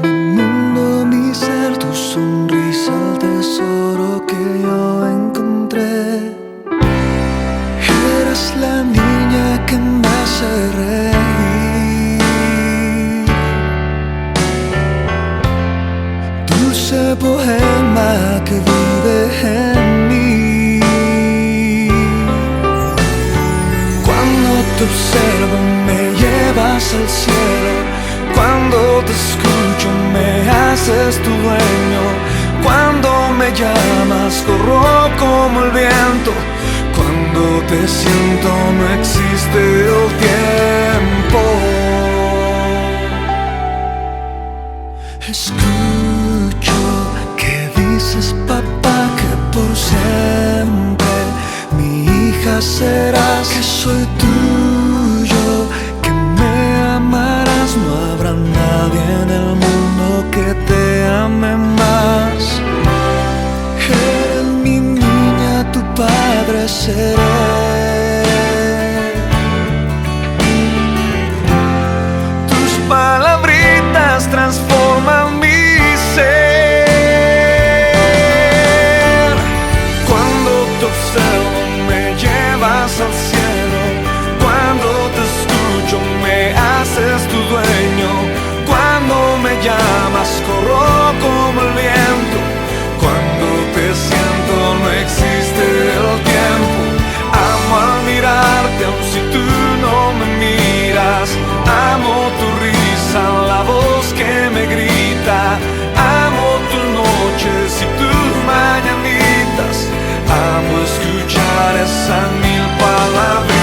Mi mundo, mi ser, tu sonrisa, el tesoro que yo encontré. Eres la niña que me hace reír, dulce poema que vive en mí. Cuando te observo me llevas al cielo, cuando te escucho me haces tu dueño, cuando me llamas corro como el viento, cuando te siento no existe el tiempo. Escucho que dices papá que por siempre mi hija serás, que soy tuyo, que me amarás, no habrá nadie en el mundo que te ame más. Eres mi niña, tu padre seré. Tus palabritas transforman mi ser. Cuando te observo me llevas al cielo, cuando te escucho me haces tu dueño, cuando me llamas corro como el viento, cuando te siento no existe el tiempo. Amo al mirarte aun si tú no me miras, amo tu risa, la voz que me grita, amo tus noches y tus mañanitas, amo escuchar esas mil palabritas.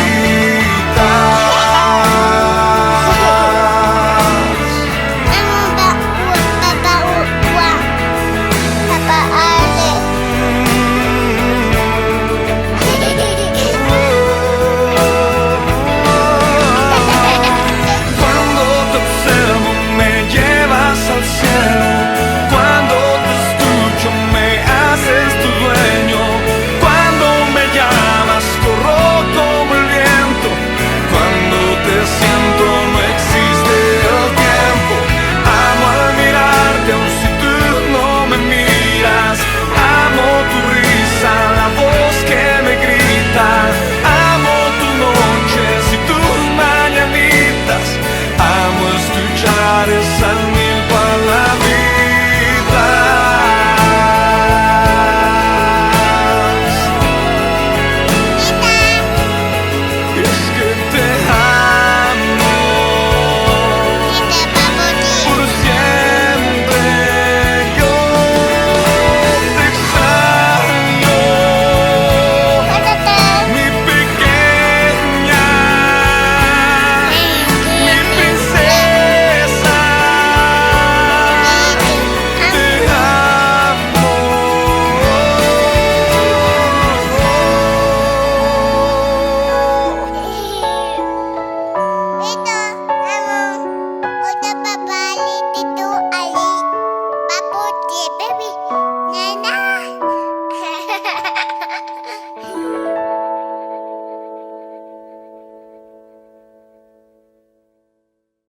Amo escuchar esa